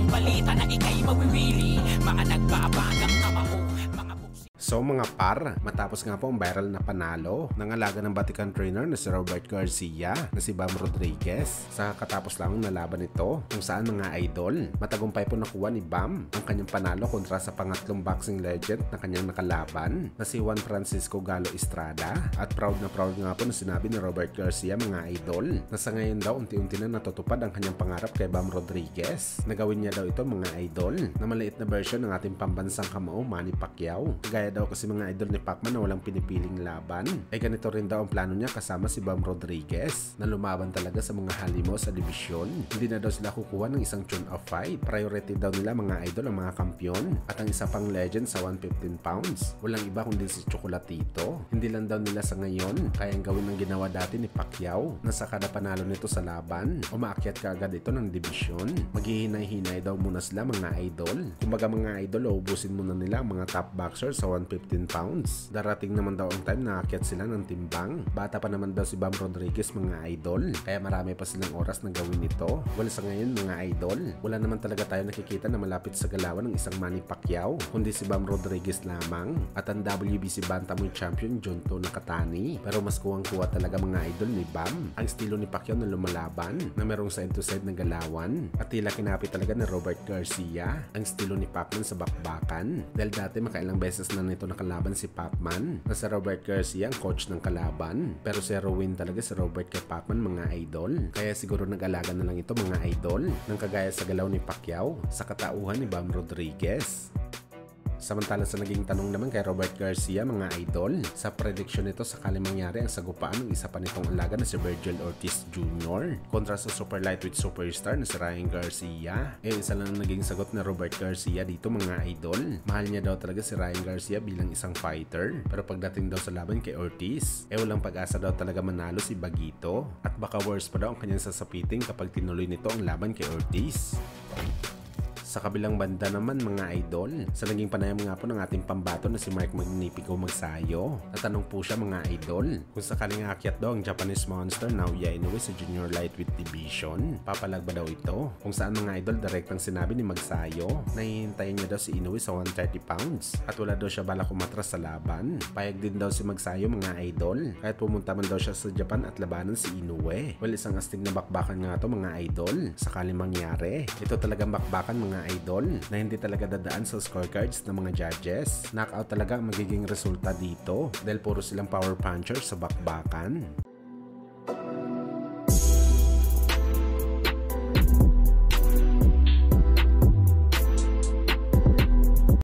balita na ikay mawiwili. Mga nagbabagang kamao, mga buksi. So mga par, matapos nga po ang viral na panalo ng alaga ng Vatican trainer na si Robert Garcia na si Bam Rodriguez sa katapos lang na laban nito kung saan mga idol, matagumpay po nakuha ni Bam ang kanyang panalo kontra sa pangatlong boxing legend na kanyang nakalaban na si Juan Francisco Galo Estrada. At proud na proud nga po na sinabi ni Robert Garcia mga idol na sa ngayon daw unti-unti na natutupad ang kanyang pangarap kay Bam Rodriguez. Nagawin niya daw ito mga idol na maliit na version ng ating pambansang kamao Manny Pacquiao. Gaya daw kasi mga idol ni Pacman na walang pinipiling laban, ay ganito rin daw ang plano niya kasama si Bam Rodriguez na lumaban talaga sa mga halimo sa dibisyon. Hindi na daw sila kukuha ng isang tune-off fight. Priority daw nila mga idol ang mga kampiyon at ang isa pang legend sa 115 pounds. Walang iba kundi si Chocolatito. Hindi lang daw nila sa ngayon kayang gawin ng ginawa dati ni Pacquiao na sa kada panalo nito sa laban, umaakyat ka agad ito ng dibisyon. Maghihinay-hinay daw muna sila mga idol. Kumbaga mga idol, uubusin muna nila ang mga top boxer sa 115 pounds. Darating naman daw ang time na aakyat sila ng timbang. Bata pa naman daw si Bam Rodriguez mga idol, kaya marami pa silang oras na gawin ito. Wala sa ngayon mga idol, wala naman talaga tayo nakikita na malapit sa galawan ng isang Manny Pacquiao kundi si Bam Rodriguez lamang at ang WBC Bantamweight Champion Junto Nakatani. Pero mas kuwang-kuwa talaga mga idol ni Bam ang estilo ni Pacquiao na lumalaban na merong side to side na galawan at tila kinapit talaga ni Robert Garcia ang estilo ni Pacman sa bakbakan dahil dati makailang beses na nito nakalaban si Pacman na si Robert Garcia ang coach ng kalaban pero zero win talaga si Robert kay Pacman mga idol, kaya siguro nag-alaga na lang ito mga idol ng kagaya sa galaw ni Pacquiao sa katauhan ni Bam Rodriguez. Samantala sa naging tanong naman kay Robert Garcia mga idol, sa prediction nito sakali mangyari ang sagupaan ng isa pa nitong alaga na si Virgil Ortiz Jr. kontra sa super lightweight superstar na si Ryan Garcia. Isa lang ang naging sagot na Robert Garcia dito mga idol. Mahal niya daw talaga si Ryan Garcia bilang isang fighter, pero pagdating daw sa laban kay Ortiz, walang pag-asa daw talaga manalo si Bagito at baka worse pa daw ang kanyang sasapiting kapag tinuloy nito ang laban kay Ortiz. Sa kabilang banda naman mga idol, sa naging panayam nga po ng ating pambato na si Mark Magnifico Magsayo, natanong po siya mga idol kung sakaling aakyat daw ang Japanese monster Naoya Inoue sa junior lightweight division, papalag ba daw ito? Kung saan mga idol direktang sinabi ni Magsayo na hihintayin niya daw si Inoue sa 130 pounds at wala daw siya balak umatras sa laban. Payag din daw si Magsayo mga idol kahit pumunta man daw siya sa Japan at labanan si Inoue. Well, isang astig na bakbakan nga to mga idol sakaling mangyari. Ito talagang bakbakan mga idol na hindi talaga dadaan sa scorecards ng mga judges. Knockout talaga ang magiging resulta dito dahil puro silang power punchers sa bakbakan.